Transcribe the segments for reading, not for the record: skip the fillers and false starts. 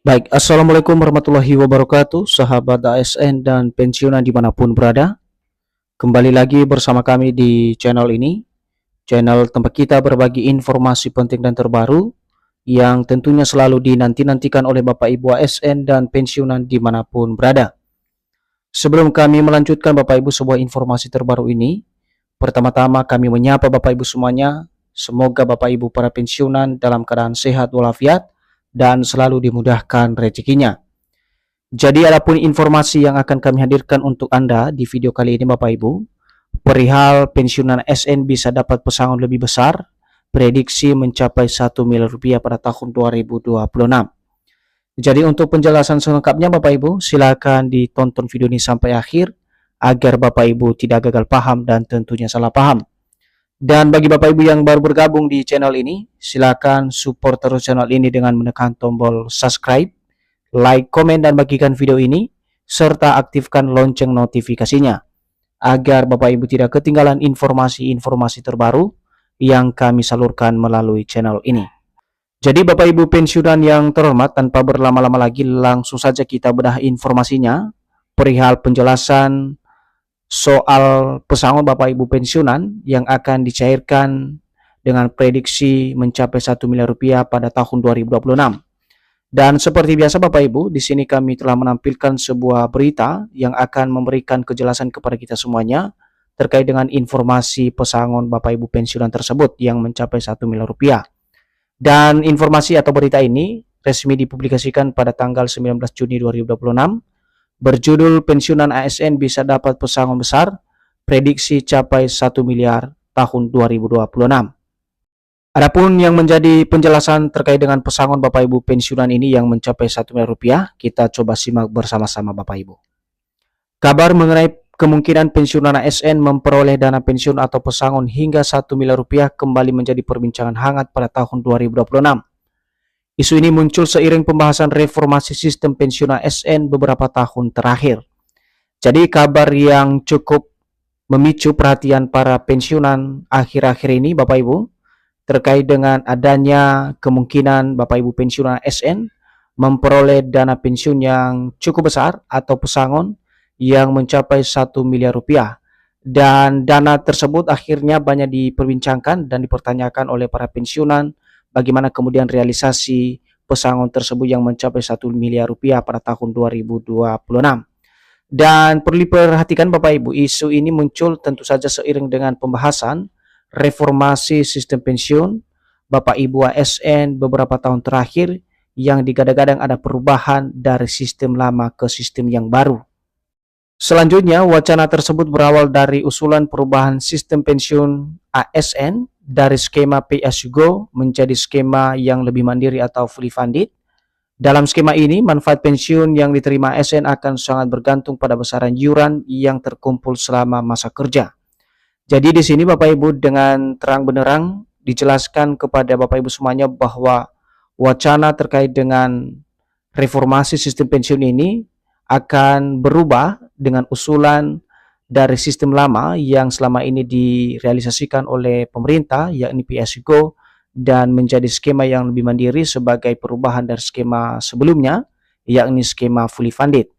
Baik, Assalamualaikum warahmatullahi wabarakatuh, sahabat ASN dan pensiunan dimanapun berada. Kembali lagi bersama kami di channel ini, channel tempat kita berbagi informasi penting dan terbaru yang tentunya selalu dinanti-nantikan oleh Bapak Ibu ASN dan pensiunan dimanapun berada. Sebelum kami melanjutkan Bapak Ibu sebuah informasi terbaru ini, pertama-tama kami menyapa Bapak Ibu semuanya. Semoga Bapak Ibu para pensiunan dalam keadaan sehat walafiat dan selalu dimudahkan rezekinya. Jadi adapun informasi yang akan kami hadirkan untuk Anda di video kali ini Bapak Ibu, perihal pensiunan SN bisa dapat pesangon lebih besar, prediksi mencapai 1 miliar rupiah pada tahun 2026. Jadi untuk penjelasan selengkapnya Bapak Ibu, silakan ditonton video ini sampai akhir agar Bapak Ibu tidak gagal paham dan tentunya salah paham. Dan bagi Bapak Ibu yang baru bergabung di channel ini, silakan support terus channel ini dengan menekan tombol subscribe, like, komen, dan bagikan video ini, serta aktifkan lonceng notifikasinya, agar Bapak Ibu tidak ketinggalan informasi-informasi terbaru yang kami salurkan melalui channel ini. Jadi Bapak Ibu pensiunan yang terhormat, tanpa berlama-lama lagi langsung saja kita bedah informasinya, perihal penjelasan soal pesangon Bapak Ibu pensiunan yang akan dicairkan dengan prediksi mencapai 1 miliar rupiah pada tahun 2026. Dan seperti biasa Bapak Ibu, di sini kami telah menampilkan sebuah berita yang akan memberikan kejelasan kepada kita semuanya terkait dengan informasi pesangon Bapak Ibu pensiunan tersebut yang mencapai 1 miliar rupiah. Dan informasi atau berita ini resmi dipublikasikan pada tanggal 19 Juni 2026, berjudul pensiunan ASN bisa dapat pesangon besar, prediksi capai 1 miliar tahun 2026. Adapun yang menjadi penjelasan terkait dengan pesangon Bapak Ibu pensiunan ini yang mencapai 1 miliar rupiah, kita coba simak bersama-sama Bapak Ibu. Kabar mengenai kemungkinan pensiunan ASN memperoleh dana pensiun atau pesangon hingga 1 miliar rupiah kembali menjadi perbincangan hangat pada tahun 2026. Isu ini muncul seiring pembahasan reformasi sistem pensiun ASN beberapa tahun terakhir. Jadi kabar yang cukup memicu perhatian para pensiunan akhir-akhir ini Bapak Ibu, terkait dengan adanya kemungkinan Bapak Ibu pensiunan ASN memperoleh dana pensiun yang cukup besar atau pesangon yang mencapai 1 miliar rupiah. Dan dana tersebut akhirnya banyak diperbincangkan dan dipertanyakan oleh para pensiunan, bagaimana kemudian realisasi pesangon tersebut yang mencapai 1 miliar rupiah pada tahun 2026. Dan perlu diperhatikan Bapak Ibu, isu ini muncul tentu saja seiring dengan pembahasan reformasi sistem pensiun Bapak Ibu ASN beberapa tahun terakhir yang digadang-gadang ada perubahan dari sistem lama ke sistem yang baru. Selanjutnya, wacana tersebut berawal dari usulan perubahan sistem pensiun ASN dari skema pay as you go menjadi skema yang lebih mandiri atau fully funded. Dalam skema ini, manfaat pensiun yang diterima ASN akan sangat bergantung pada besaran iuran yang terkumpul selama masa kerja. Jadi di sini Bapak Ibu dengan terang benderang dijelaskan kepada Bapak Ibu semuanya bahwa wacana terkait dengan reformasi sistem pensiun ini akan berubah dengan usulan dari sistem lama yang selama ini direalisasikan oleh pemerintah, yakni pay as you go, dan menjadi skema yang lebih mandiri sebagai perubahan dari skema sebelumnya, yakni skema fully funded.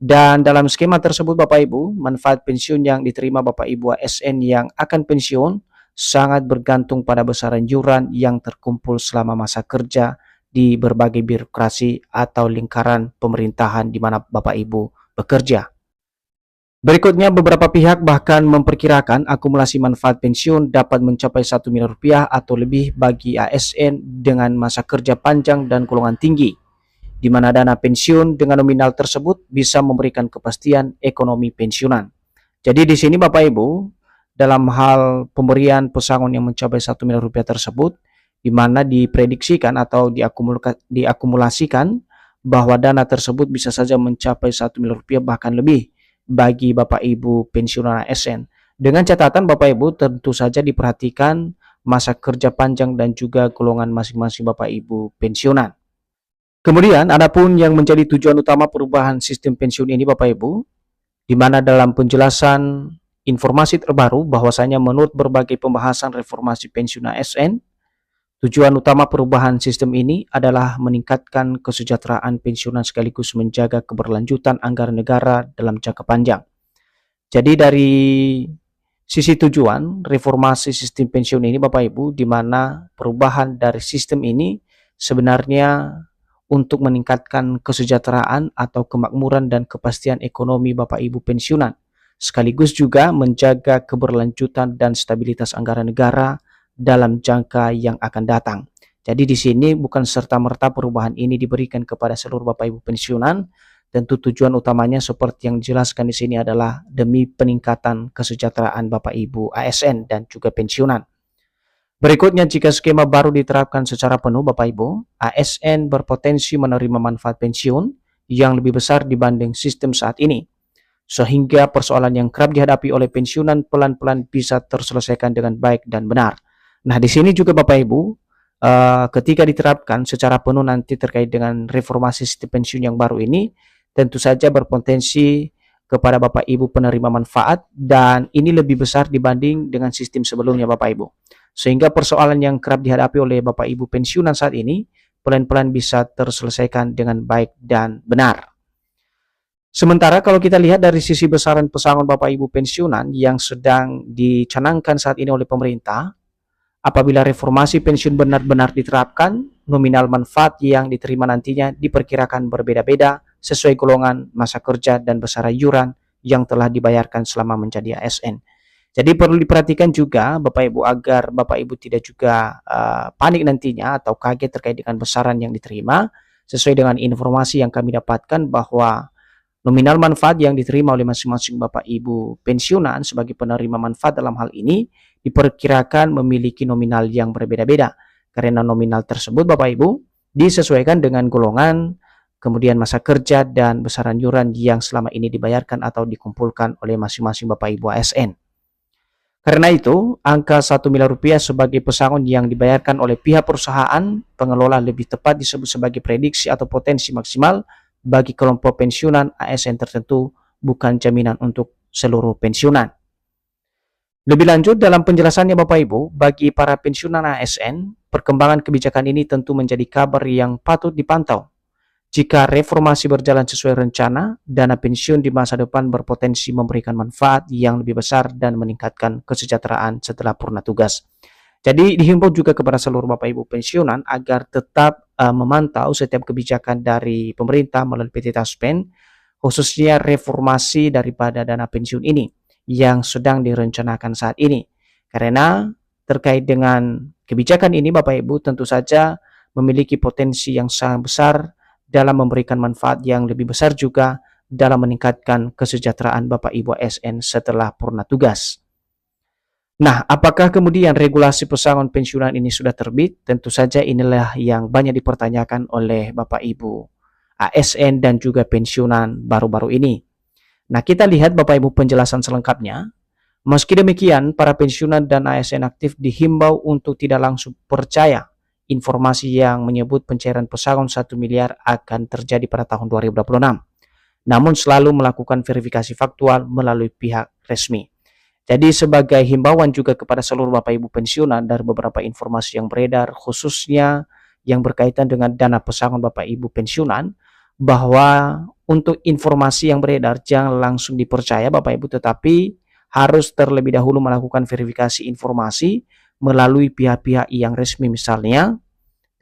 Dan dalam skema tersebut Bapak Ibu, manfaat pensiun yang diterima Bapak Ibu ASN yang akan pensiun sangat bergantung pada besaran iuran yang terkumpul selama masa kerja di berbagai birokrasi atau lingkaran pemerintahan di mana Bapak Ibu bekerja. Berikutnya, beberapa pihak bahkan memperkirakan akumulasi manfaat pensiun dapat mencapai 1 miliar rupiah atau lebih bagi ASN dengan masa kerja panjang dan golongan tinggi, di mana dana pensiun dengan nominal tersebut bisa memberikan kepastian ekonomi pensiunan. Jadi di sini Bapak Ibu, dalam hal pemberian pesangon yang mencapai 1 miliar rupiah tersebut, di mana diprediksikan atau diakumulasikan bahwa dana tersebut bisa saja mencapai 1 miliar rupiah bahkan lebih bagi Bapak Ibu pensiunan ASN. Dengan catatan Bapak Ibu tentu saja diperhatikan masa kerja panjang dan juga golongan masing-masing Bapak Ibu pensiunan. Kemudian adapun yang menjadi tujuan utama perubahan sistem pensiun ini Bapak Ibu, di mana dalam penjelasan informasi terbaru bahwasanya menurut berbagai pembahasan reformasi pensiun ASN, Tujuan utama perubahan sistem ini adalah meningkatkan kesejahteraan pensiunan sekaligus menjaga keberlanjutan anggaran negara dalam jangka panjang. Jadi dari sisi tujuan reformasi sistem pensiun ini Bapak Ibu, di mana perubahan dari sistem ini sebenarnya untuk meningkatkan kesejahteraan atau kemakmuran dan kepastian ekonomi Bapak Ibu pensiunan, sekaligus juga menjaga keberlanjutan dan stabilitas anggaran negara dalam jangka yang akan datang. Jadi di sini bukan serta-merta perubahan ini diberikan kepada seluruh Bapak Ibu pensiunan. Tentu tujuan utamanya seperti yang dijelaskan di sini adalah demi peningkatan kesejahteraan Bapak Ibu ASN dan juga pensiunan. Berikutnya, jika skema baru diterapkan secara penuh Bapak Ibu, ASN berpotensi menerima manfaat pensiun yang lebih besar dibanding sistem saat ini, sehingga persoalan yang kerap dihadapi oleh pensiunan pelan-pelan bisa terselesaikan dengan baik dan benar. Nah, di sini juga Bapak Ibu, ketika diterapkan secara penuh nanti terkait dengan reformasi sistem pensiun yang baru ini, tentu saja berpotensi kepada Bapak Ibu penerima manfaat, dan ini lebih besar dibanding dengan sistem sebelumnya Bapak Ibu. Sehingga persoalan yang kerap dihadapi oleh Bapak Ibu pensiunan saat ini pelan-pelan bisa terselesaikan dengan baik dan benar. Sementara kalau kita lihat dari sisi besaran pesangon Bapak Ibu pensiunan yang sedang dicanangkan saat ini oleh pemerintah, apabila reformasi pensiun benar-benar diterapkan, nominal manfaat yang diterima nantinya diperkirakan berbeda-beda sesuai golongan, masa kerja, dan besaran iuran yang telah dibayarkan selama menjadi ASN. Jadi perlu diperhatikan juga Bapak Ibu agar Bapak Ibu tidak juga panik nantinya atau kaget terkait dengan besaran yang diterima. Sesuai dengan informasi yang kami dapatkan bahwa nominal manfaat yang diterima oleh masing-masing Bapak Ibu pensiunan sebagai penerima manfaat dalam hal ini diperkirakan memiliki nominal yang berbeda-beda. Karena nominal tersebut Bapak Ibu disesuaikan dengan golongan, kemudian masa kerja, dan besaran iuran yang selama ini dibayarkan atau dikumpulkan oleh masing-masing Bapak Ibu ASN. Karena itu, angka 1 miliar rupiah sebagai pesangon yang dibayarkan oleh pihak perusahaan pengelola lebih tepat disebut sebagai prediksi atau potensi maksimal bagi kelompok pensiunan ASN tertentu, bukan jaminan untuk seluruh pensiunan. Lebih lanjut dalam penjelasannya Bapak Ibu, bagi para pensiunan ASN, perkembangan kebijakan ini tentu menjadi kabar yang patut dipantau. Jika reformasi berjalan sesuai rencana, dana pensiun di masa depan berpotensi memberikan manfaat yang lebih besar dan meningkatkan kesejahteraan setelah purna tugas. Jadi dihimbau juga kepada seluruh Bapak Ibu pensiunan agar tetap memantau setiap kebijakan dari pemerintah melalui PT Taspen, khususnya reformasi daripada dana pensiun ini yang sedang direncanakan saat ini. Karena terkait dengan kebijakan ini Bapak Ibu tentu saja memiliki potensi yang sangat besar dalam memberikan manfaat yang lebih besar juga dalam meningkatkan kesejahteraan Bapak Ibu ASN setelah purna tugas. Nah, apakah kemudian regulasi pesangon pensiunan ini sudah terbit? Tentu saja inilah yang banyak dipertanyakan oleh Bapak Ibu ASN dan juga pensiunan baru-baru ini. Nah, kita lihat Bapak Ibu penjelasan selengkapnya. Meski demikian, para pensiunan dan ASN aktif dihimbau untuk tidak langsung percaya informasi yang menyebut pencairan pesangon 1 miliar akan terjadi pada tahun 2026. Namun selalu melakukan verifikasi faktual melalui pihak resmi. Jadi sebagai himbauan juga kepada seluruh Bapak Ibu pensiunan dari beberapa informasi yang beredar, khususnya yang berkaitan dengan dana pesangon Bapak Ibu pensiunan, bahwa untuk informasi yang beredar jangan langsung dipercaya Bapak Ibu, tetapi harus terlebih dahulu melakukan verifikasi informasi melalui pihak-pihak yang resmi, misalnya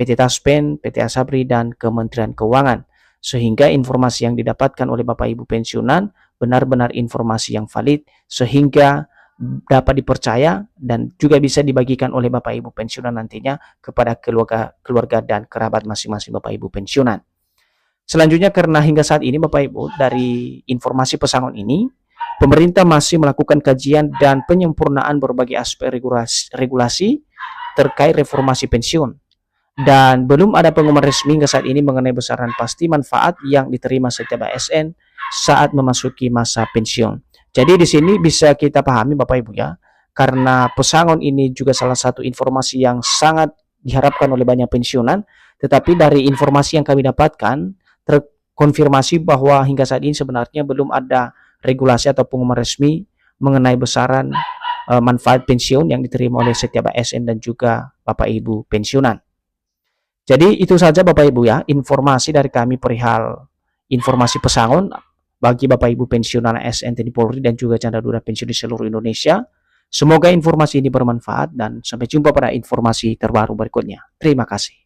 PT Taspen, PT Asabri, dan Kementerian Keuangan, sehingga informasi yang didapatkan oleh Bapak Ibu pensiunan benar-benar informasi yang valid sehingga dapat dipercaya dan juga bisa dibagikan oleh Bapak Ibu pensiunan nantinya kepada keluarga dan kerabat masing-masing Bapak Ibu pensiunan. Selanjutnya, karena hingga saat ini Bapak Ibu dari informasi pesangon ini, pemerintah masih melakukan kajian dan penyempurnaan berbagai aspek regulasi terkait reformasi pensiun. Dan belum ada pengumuman resmi hingga saat ini mengenai besaran pasti manfaat yang diterima setiap ASN saat memasuki masa pensiun. Jadi di sini bisa kita pahami Bapak Ibu ya, karena pesangon ini juga salah satu informasi yang sangat diharapkan oleh banyak pensiunan, tetapi dari informasi yang kami dapatkan terkonfirmasi bahwa hingga saat ini sebenarnya belum ada regulasi atau pengumuman resmi mengenai besaran manfaat pensiun yang diterima oleh setiap ASN dan juga Bapak Ibu pensiunan. Jadi itu saja Bapak Ibu ya, informasi dari kami perihal informasi pesangon bagi Bapak Ibu pensiunan ASN TNI Polri dan juga janda duda pensiun di seluruh Indonesia. Semoga informasi ini bermanfaat dan sampai jumpa pada informasi terbaru berikutnya. Terima kasih.